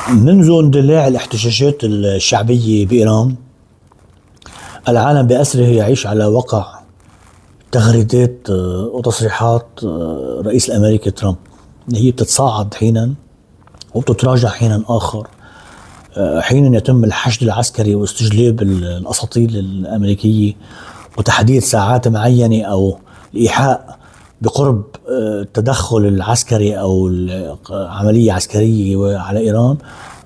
منذ اندلاع الاحتجاجات الشعبية بإيران، العالم بأسره يعيش على وقع تغريدات وتصريحات رئيس الأمريكي ترامب، اللي هي بتتصاعد حينا وبتتراجع حينا آخر. حينا يتم الحشد العسكري واستجلاب الأساطيل الأمريكية وتحديد ساعات معينة أو الإيحاء بقرب التدخل العسكري أو عملية عسكرية على إيران،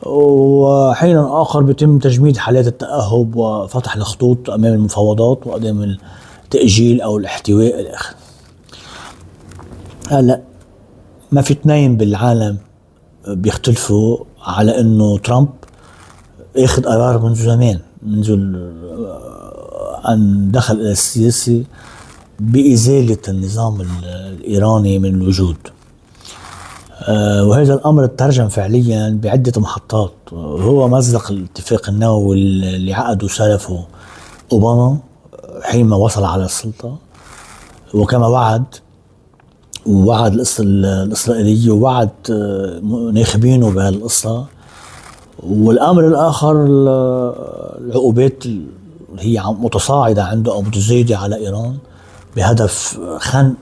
وحينا آخر بيتم تجميد حالات التأهب وفتح الخطوط أمام المفاوضات وأمام التأجيل أو الاحتواء إلى آخره. هلا ما في اثنين بالعالم بيختلفوا على انه ترامب اخذ قرار منذ زمان، منذ ان دخل الى السياسة بإزالة النظام الإيراني من الوجود. وهذا الأمر ترجم فعليا بعدة محطات. هو مزق الاتفاق النووي اللي عقده سلفه أوباما حينما وصل على السلطة، وكما وعد الإسرائيلية ووعد ناخبينه بهالقصة. والأمر الآخر العقوبات اللي هي متصاعدة عنده أو متزايدة على إيران بهدف خنق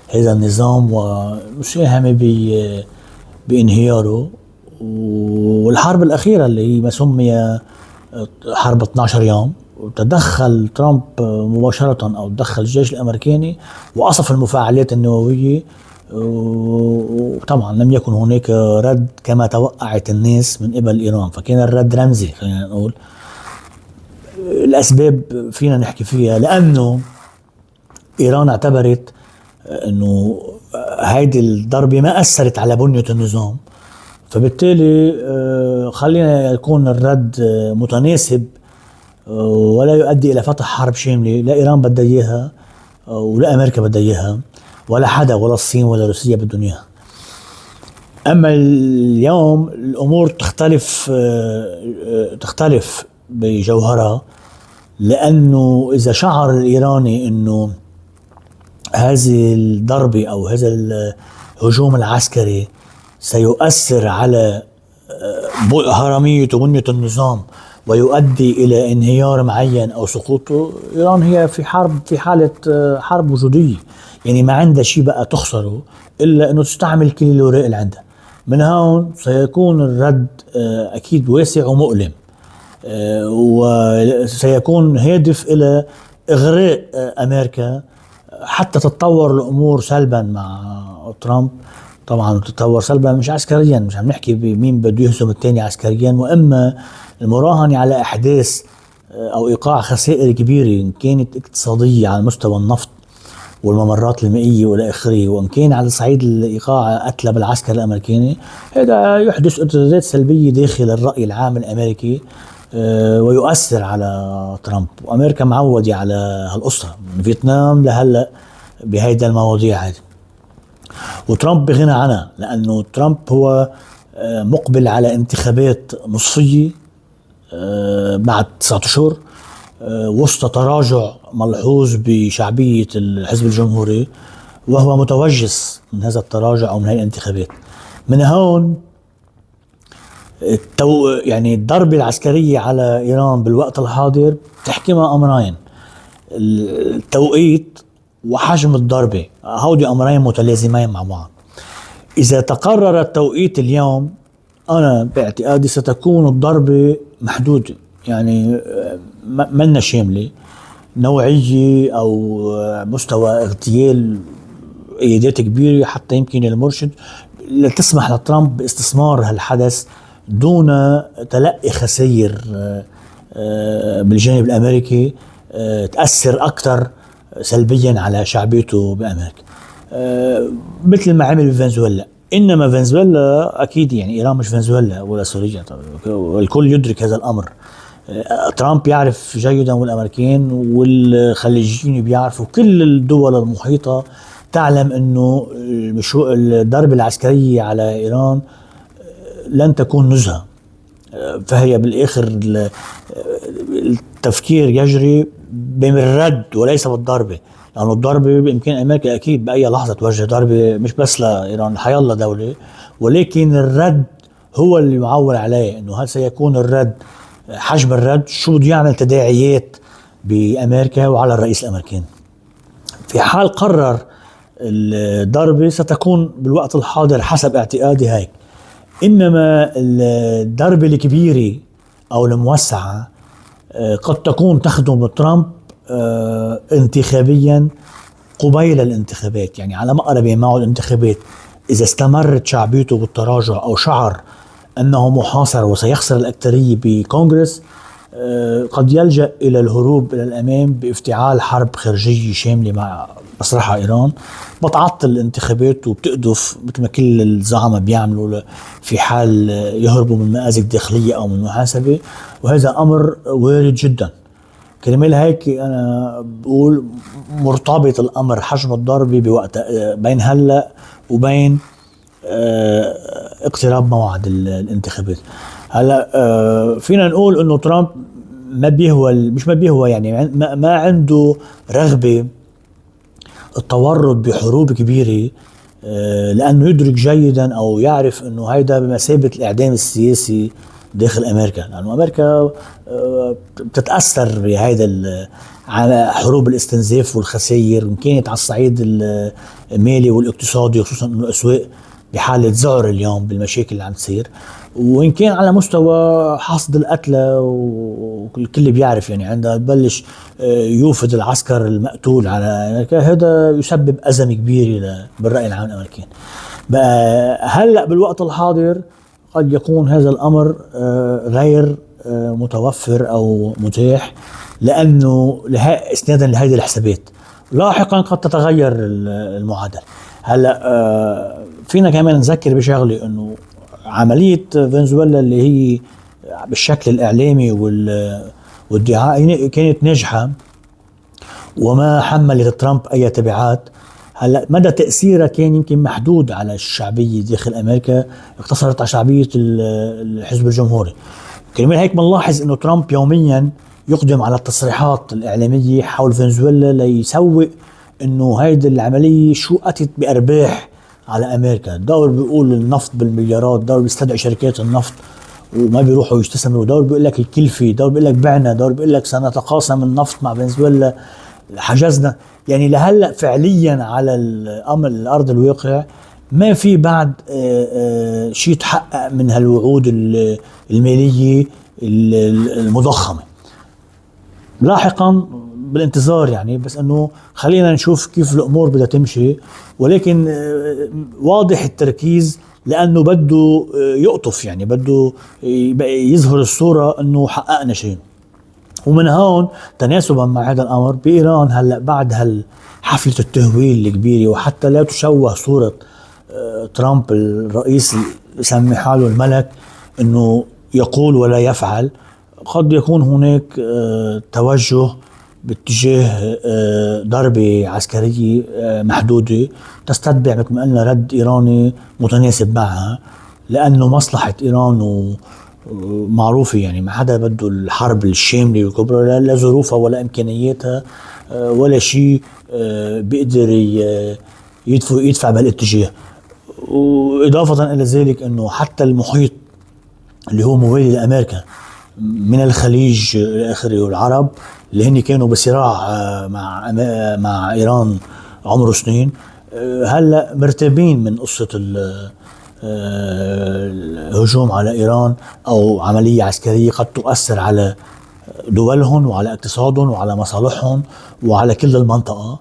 هذا النظام والمساهمة بانهياره. والحرب الأخيرة اللي هي ما سمي حرب 12 يوم، وتدخل ترامب مباشرة أو تدخل الجيش الأمريكي وقصف المفاعلات النووية، وطبعا لم يكن هناك رد كما توقعت الناس من قبل إيران، فكان الرد رمزي. خلينا نقول الأسباب فينا نحكي فيها، لأنه إيران اعتبرت أنه هيدي الضربة ما أثرت على بنية النظام، فبالتالي خلينا يكون الرد متناسب ولا يؤدي إلى فتح حرب شاملة. لا إيران بدها إياها ولا أمريكا بدها إياها، ولا حدا، ولا الصين ولا روسيا بدهم إياها. أما اليوم الأمور تختلف بجوهرها، لأنه إذا شعر الإيراني أنه هذه الضربة أو هذا الهجوم العسكري سيؤثر على هرمية وبنية النظام ويؤدي إلى انهيار معين أو سقوطه، إيران هي في حالة حرب وجودية، يعني ما عندها شيء بقى تخسره إلا أنه تستعمل كل الوراء اللي عندها. من هون سيكون الرد أكيد واسع ومؤلم، وسيكون هادف إلى إغراء أمريكا حتى تتطور الأمور سلبا مع ترامب. طبعا تتطور سلبا مش عسكريا، مش عم نحكي بمين بده يهزم الثاني عسكريا، وإما المراهنة على أحداث أو إيقاع خسائر كبيرة إن كانت اقتصادية على مستوى النفط والممرات المائية والى آخره، وإن كان على صعيد الإيقاع قتل بالعسكر الأمريكي. هذا يحدث ارتدادات سلبية داخل الرأي العام الأمريكي ويؤثر على ترامب. وأمريكا معودة على هالقصة من فيتنام لهلأ بهيدا المواضيع هذه، وترامب بغنى عنها، لأنه ترامب هو مقبل على انتخابات نصفية بعد 9 أشهر وسط تراجع ملحوظ بشعبية الحزب الجمهوري، وهو متوجس من هذا التراجع أو من هذه الانتخابات. من هون يعني الضربة العسكرية على إيران بالوقت الحاضر تحكمها أمرين: التوقيت وحجم الضربة. هودي أمرين متلازمين مع بعض. إذا تقرر التوقيت اليوم، أنا باعتقادي ستكون الضربة محدودة، يعني منا شاملة نوعية أو مستوى اغتيال قيادات كبيرة، حتى يمكن المرشد لتسمح لترامب باستثمار هالحدث دون تلقي خسائر بالجانب الأمريكي تأثر أكثر سلبيا على شعبيته بأمريكا، مثل ما عمل بفنزويلا. إنما فنزويلا أكيد، يعني إيران مش فنزويلا ولا سوريا، والكل يدرك هذا الأمر. ترامب يعرف جيدا، والأمريكان والخليجيين بيعرفوا، كل الدول المحيطة تعلم أنه الضربة العسكرية على إيران لن تكون نزهة. فهي بالآخر التفكير يجري بالرد وليس بالضربة، لأنه الضربة بإمكان أمريكا أكيد بأي لحظة توجه ضربة مش بس لإيران، حيالله دولة، ولكن الرد هو اللي يعول عليه انه هل سيكون الرد حجم الرد، شو بده يعمل تداعيات بامريكا وعلى الرئيس الامريكي. في حال قرر الضربة ستكون بالوقت الحاضر حسب اعتقادي هيك، انما الضربة الكبيرة او الموسعة قد تكون تخدم ترامب انتخابيا قبيل الانتخابات، يعني على مقرب معه الانتخابات. إذا استمرت شعبيته بالتراجع أو شعر أنه محاصر وسيخسر الأكثرية بكونغرس، قد يلجأ إلى الهروب إلى الأمام بافتعال حرب خارجية شاملة مع مسرحها إيران، بتعطل الانتخابات وبتقدف مثل ما كل الزعماء بيعملوا في حال يهربوا من مآزق داخلية أو من محاسبة، وهذا أمر وارد جدا. كرمال هيك أنا بقول مرتبط الأمر حجم الضربة بوقت بين هلأ وبين اقتراب موعد الانتخابات. هلا فينا نقول انه ترامب ما بيهوى، مش ما بيهوى يعني ما عنده رغبة التورط بحروب كبيرة، لأنه يدرك جيدا أو يعرف أنه هيدا بمثابة الإعدام السياسي داخل أمريكا، لأنه أمريكا بتتأثر بهيدا على حروب الاستنزاف والخسائر، إن كانت على الصعيد المالي والاقتصادي، خصوصا أنه الأسواق بحالة ذعر اليوم بالمشاكل اللي عم تصير، وإن كان على مستوى حصد القتلى، والكل بيعرف يعني عندما تبلش يوفد العسكر المقتول على أمريكا هذا يسبب أزمة كبيرة بالرأي العام الأمريكي. بقى هلأ بالوقت الحاضر قد يكون هذا الأمر غير متوفر أو متاح، لأنه استنادا لهذه الحسابات. لاحقا قد تتغير المعادلة. هلأ فينا كمان نذكر بشغلة انه عملية فنزويلا اللي هي بالشكل الاعلامي والدعائي كانت ناجحة وما حملت ترامب اي تبعات. هلا مدى تأثيرها كان يمكن محدود على الشعبية داخل امريكا، اقتصرت على شعبية الحزب الجمهوري. كرمال هيك بنلاحظ انه ترامب يوميا يقدم على التصريحات الاعلامية حول فنزويلا ليسوق انه هيدي العملية شو اتت بارباح على امريكا. دور بيقول النفط بالمليارات، دور بيستدعي شركات النفط وما بيروحوا يستثمروا، دور بيقول لك الكلفة، دور بيقول لك بعنا، دور بيقول لك سنتقاسم النفط مع فنزويلا، حجزنا. يعني لهلا فعليا على الارض الواقع ما في بعد شيء تحقق من هالوعود المالية المضخمة. لاحقا بالانتظار يعني، بس انه خلينا نشوف كيف الامور بدها تمشي، ولكن واضح التركيز لانه بده يقطف، يعني بده يظهر الصورة انه حققنا شيء. ومن هون تناسبا مع هذا الامر بايران هلا بعد حفلة التهويل الكبيرة، وحتى لا تشوه صورة ترامب الرئيس يسمي حاله الملك انه يقول ولا يفعل، قد يكون هناك توجه باتجاه ضربة عسكرية محدودة تستتبع مثل ما قلنا رد إيراني متناسب معها، لأنه مصلحة إيران معروفة، يعني ما حدا بده الحرب الشاملة والكبرى، لا ظروفها ولا إمكانياتها ولا شيء بيقدر يدفع بهالاتجاه. وإضافة إلى ذلك أنه حتى المحيط اللي هو موالي لأمريكا من الخليج إلى آخره والعرب اللي هن كانوا بصراع مع إيران عمره سنين، هلأ مرتبين من قصة الهجوم على إيران أو عملية عسكرية قد تؤثر على دولهم وعلى اقتصادهم وعلى مصالحهم وعلى كل المنطقة.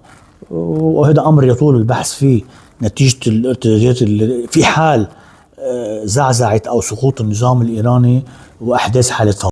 وهذا أمر يطول البحث فيه نتيجة الارتدادات اللي في حال زعزعت أو سقوط النظام الإيراني وأحداث حالة فوضى.